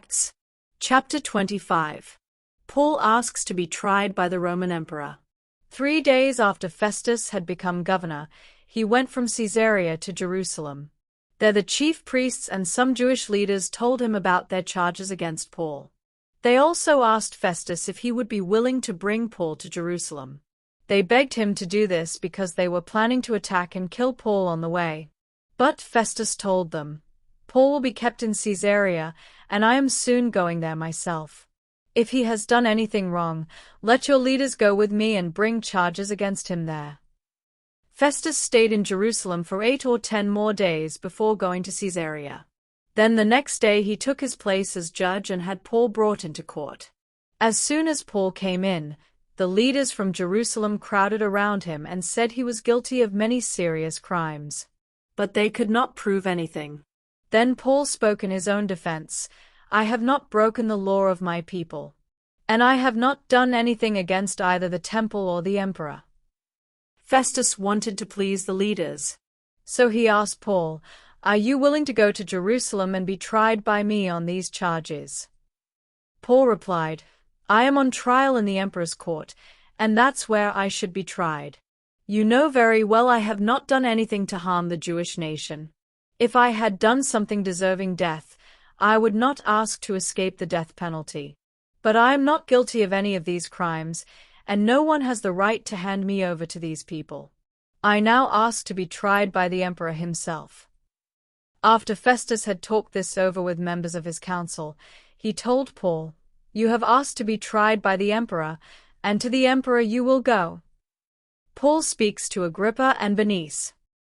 Acts. Chapter 25. Paul asks to be tried by the Roman Emperor. 3 days after Festus had become governor, he went from Caesarea to Jerusalem. There the chief priests and some Jewish leaders told him about their charges against Paul. They also asked Festus if he would be willing to bring Paul to Jerusalem. They begged him to do this because they were planning to attack and kill Paul on the way. But Festus told them, "Paul will be kept in Caesarea, and I am soon going there myself. If he has done anything wrong, let your leaders go with me and bring charges against him there." Festus stayed in Jerusalem for 8 or 10 more days before going to Caesarea. Then the next day he took his place as judge and had Paul brought into court. As soon as Paul came in, the leaders from Jerusalem crowded around him and said he was guilty of many serious crimes. But they could not prove anything. Then Paul spoke in his own defense, "I have not broken the law of my people. And I have not done anything against either the temple or the emperor." Festus wanted to please the leaders. So he asked Paul, "Are you willing to go to Jerusalem and be tried by me on these charges?" Paul replied, "I am on trial in the emperor's court, and that's where I should be tried. You know very well I have not done anything to harm the Jewish nation. If I had done something deserving death, I would not ask to escape the death penalty. But I am not guilty of any of these crimes, and no one has the right to hand me over to these people. I now ask to be tried by the emperor himself." After Festus had talked this over with members of his council, he told Paul, "You have asked to be tried by the emperor, and to the emperor you will go." Paul speaks to Agrippa and Bernice.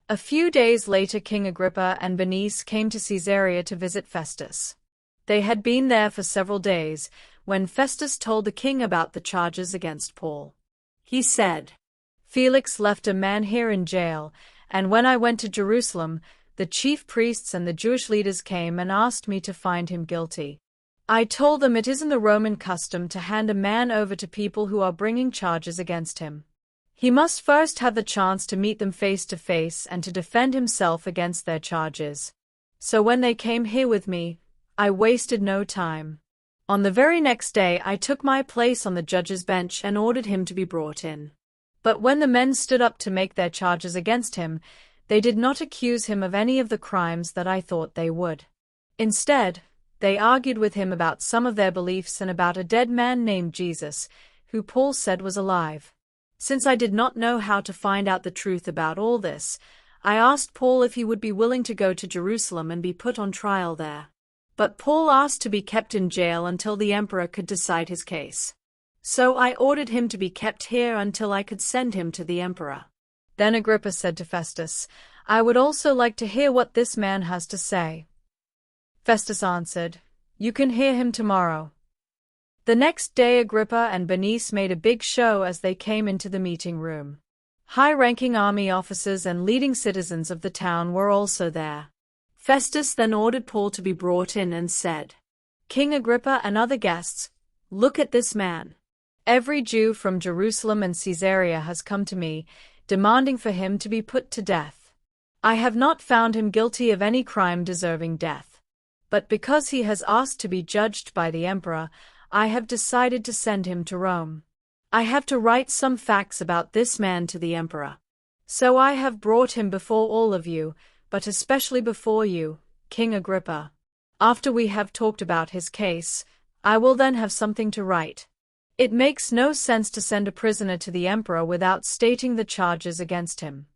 A few days later King Agrippa and Bernice came to Caesarea to visit Festus. They had been there for several days, when Festus told the king about the charges against Paul. He said, "Felix left a man here in jail, and when I went to Jerusalem, the chief priests and the Jewish leaders came and asked me to find him guilty. I told them it isn't the Roman custom to hand a man over to people who are bringing charges against him. He must first have the chance to meet them face to face and to defend himself against their charges. So when they came here with me, I wasted no time. On the very next day I took my place on the judge's bench and ordered him to be brought in. But when the men stood up to make their charges against him, they did not accuse him of any of the crimes that I thought they would. Instead, they argued with him about some of their beliefs and about a dead man named Jesus, who Paul said was alive. Since I did not know how to find out the truth about all this, I asked Paul if he would be willing to go to Jerusalem and be put on trial there. But Paul asked to be kept in jail until the emperor could decide his case. So I ordered him to be kept here until I could send him to the emperor." Then Agrippa said to Festus, "I would also like to hear what this man has to say." Festus answered, "You can hear him tomorrow." The next day Agrippa and Bernice made a big show as they came into the meeting room. High-ranking army officers and leading citizens of the town were also there. Festus then ordered Paul to be brought in and said, "King Agrippa and other guests, look at this man. Every Jew from Jerusalem and Caesarea has come to me, demanding for him to be put to death. I have not found him guilty of any crime deserving death. But because he has asked to be judged by the emperor, I have decided to send him to Rome. I have to write some facts about this man to the emperor. So I have brought him before all of you, but especially before you, King Agrippa. After we have talked about his case, I will then have something to write. It makes no sense to send a prisoner to the emperor without stating the charges against him.